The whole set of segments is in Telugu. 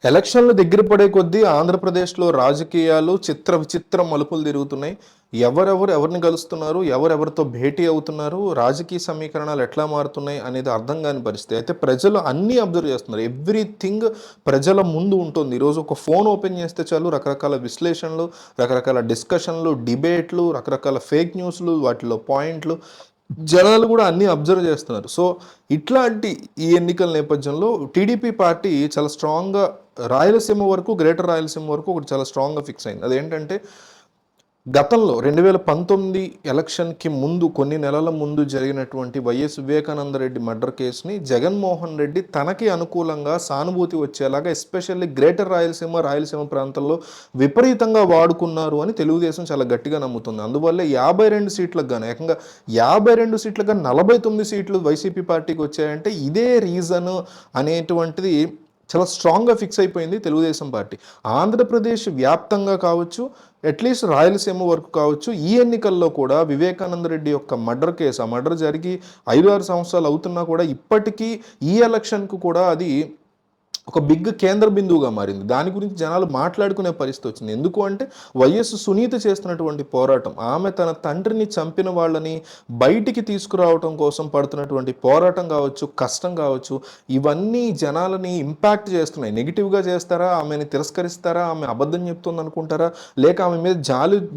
ఎలక్షన్లు దగ్గర పడే కొద్దీ ఆంధ్రప్రదేశ్లో రాజకీయాలు విచిత్ర మలుపులు తిరుగుతున్నాయి. ఎవరిని కలుస్తున్నారు, ఎవరెవరితో భేటీ అవుతున్నారు, రాజకీయ సమీకరణాలు ఎట్లా మారుతున్నాయి అనేది అర్థం కాని పరిస్థితి. అయితే ప్రజలు అన్నీ అబ్జర్వ్ చేస్తున్నారు. ఎవ్రీథింగ్ ప్రజల ముందు ఉంటుంది. ఈరోజు ఒక ఫోన్ ఓపెన్ చేస్తే చాలు రకరకాల విశ్లేషణలు, రకరకాల డిస్కషన్లు, డిబేట్లు, రకరకాల ఫేక్ న్యూస్లు, వాటిలో పాయింట్లు జనాలు కూడా అన్నీ అబ్జర్వ్ చేస్తున్నారు. సో ఇట్లాంటి ఈ ఎన్నికల నేపథ్యంలో టీడీపీ పార్టీ చాలా స్ట్రాంగ్గా రాయలసీమ వరకు, గ్రేటర్ రాయలసీమ వరకు ఒకటి చాలా స్ట్రాంగ్గా ఫిక్స్ అయింది. అదేంటంటే గతంలో 2019 ఎలక్షన్కి ముందు కొన్ని నెలల ముందు జరిగినటువంటి వైఎస్ వివేకానందరెడ్డి మర్డర్ కేసుని జగన్మోహన్ రెడ్డి తనకి అనుకూలంగా సానుభూతి వచ్చేలాగా ఎస్పెషల్లీ గ్రేటర్ రాయలసీమ ప్రాంతంలో విపరీతంగా వాడుకున్నారు అని తెలుగుదేశం చాలా గట్టిగా నమ్ముతుంది. అందువల్ల 52 సీట్లకు గాను ఏకంగా 52 సీట్లకు గాను 49 సీట్లు వైసీపీ పార్టీకి వచ్చాయంటే ఇదే రీజన్ అనేటువంటిది చాలా స్ట్రాంగ్గా ఫిక్స్ అయిపోయింది తెలుగుదేశం పార్టీ. ఆంధ్రప్రదేశ్ వ్యాప్తంగా కావచ్చు, అట్లీస్ట్ రాయలసీమ వరకు కావచ్చు, ఈ ఎన్నికల్లో కూడా వివేకానంద రెడ్డి యొక్క మర్డర్ కేసు, ఆ మర్డర్ జరిగి 5-6 సంవత్సరాలు అవుతున్నా కూడా ఇప్పటికీ ఈ ఎలక్షన్కు కూడా అది ఒక బిగ్ కేంద్ర బిందువుగా మారింది. దాని గురించి జనాలు మాట్లాడుకునే పరిస్థితి వచ్చింది. ఎందుకు అంటే వైఎస్ సునీత చేస్తున్నటువంటి పోరాటం, ఆమె తన తండ్రిని చంపిన వాళ్ళని బయటికి తీసుకురావటం కోసం పడుతున్నటువంటి పోరాటం కావచ్చు, కష్టం కావచ్చు, ఇవన్నీ జనాలని ఇంపాక్ట్ చేస్తున్నాయి. నెగిటివ్గా చేస్తారా, ఆమెని తిరస్కరిస్తారా, ఆమె అబద్ధం చెప్తుంది అనుకుంటారా, లేక ఆమె మీద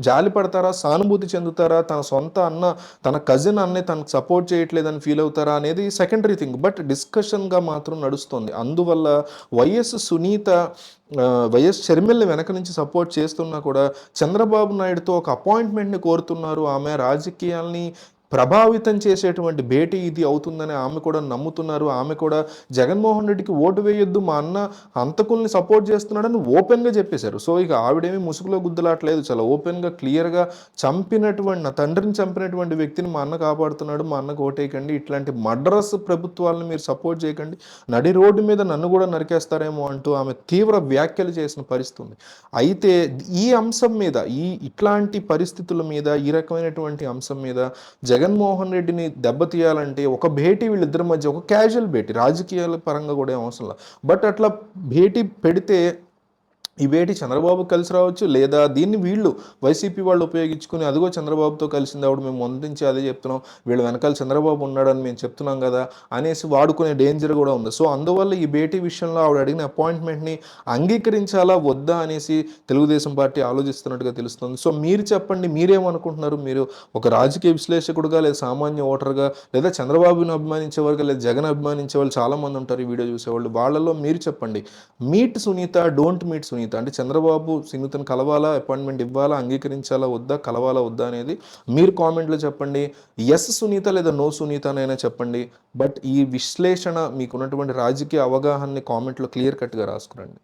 జాలి పడతారా, సానుభూతి చెందుతారా, తన సొంత అన్న, తన కజిన్ అన్నే తనకు సపోర్ట్ చేయట్లేదని ఫీల్ అవుతారా అనేది సెకండరీ థింగ్. బట్ డిస్కషన్గా మాత్రం నడుస్తుంది. అందువల్ల వైఎస్ సునీత వైఎస్ షర్మిలని వెనక నుంచి సపోర్ట్ చేస్తున్నా కూడా చంద్రబాబు నాయుడుతో ఒక అపాయింట్మెంట్ని కోరుతున్నారు. ఆమె రాజకీయాల్ని ప్రభావితం చేసేటువంటి భేటీ ఇది అవుతుందని ఆమె కూడా నమ్ముతున్నారు. ఆమె కూడా జగన్మోహన్ రెడ్డికి ఓటు వేయొద్దు, మా అన్న హంతకుల్ని సపోర్ట్ చేస్తున్నాడని ఓపెన్గా చెప్పేశారు. సో ఇక ఆవిడేమి ముసుగులో గుద్దులాట్లేదు, చాలా ఓపెన్గా క్లియర్గా నా తండ్రిని చంపినటువంటి వ్యక్తిని మా అన్న కాపాడుతున్నాడు, మా అన్నకు ఓటేయకండి, ఇట్లాంటి మర్డరస్ ప్రభుత్వాలను మీరు సపోర్ట్ చేయకండి, నడి రోడ్డు మీద నన్ను కూడా నరికేస్తారేమో అంటూ ఆమె తీవ్ర వ్యాఖ్యలు చేసిన పరిస్థితి ఉంది. అయితే ఈ అంశం మీద, ఇట్లాంటి పరిస్థితుల మీద, ఈ రకమైనటువంటి అంశం మీద జగన్మోహన్ రెడ్డిని దెబ్బతీయాలంటే ఒక భేటీ వీళ్ళిద్దరి మధ్య, ఒక క్యాజువల్ భేటీ, రాజకీయాల పరంగా కూడా ఏం అవసరం లేదు, బట్ అట్లా భేటీ పెడితే ఈ భేటీ చంద్రబాబు కలిసి రావచ్చు, లేదా దీన్ని వీళ్ళు వైసీపీ వాళ్ళు ఉపయోగించుకుని అదిగో చంద్రబాబుతో కలిసింది ఆవిడ, మేము ముందు నుంచి అదే చెప్తున్నాం, వీళ్ళ వెనకాల చంద్రబాబు ఉన్నాడని మేము చెప్తున్నాం కదా అనేసి వాడుకునే డేంజర్ కూడా ఉంది. సో అందువల్ల ఈ భేటీ విషయంలో ఆవిడ అడిగిన అపాయింట్మెంట్ని అంగీకరించాలా వద్దా అనేసి తెలుగుదేశం పార్టీ ఆలోచిస్తున్నట్టుగా తెలుస్తుంది. సో మీరు చెప్పండి, మీరేమనుకుంటున్నారు? మీరు ఒక రాజకీయ విశ్లేషకుడుగా, లేదా సామాన్య ఓటర్గా, లేదా చంద్రబాబుని అభిమానించేవారుగా, లేదా జగన్ అభిమానించే వాళ్ళు చాలామంది ఉంటారు ఈ వీడియో చూసేవాళ్ళు, వాళ్ళలో మీరు చెప్పండి, meet Sunitha, don't meet Sunitha అంటే చంద్రబాబు సునీతను కలవాలా, అపాయింట్మెంట్ ఇవ్వాలా, అంగీకరించాలా వద్దా, కలవాలా వద్దా అనేది మీరు కామెంట్లో చెప్పండి. ఎస్ సునీత లేదా నో సునీత అనైనా చెప్పండి. బట్ ఈ విశ్లేషణ, మీకున్నటువంటి రాజకీయ అవగాహనని కామెంట్లో క్లియర్ కట్గా రాసుకురండి.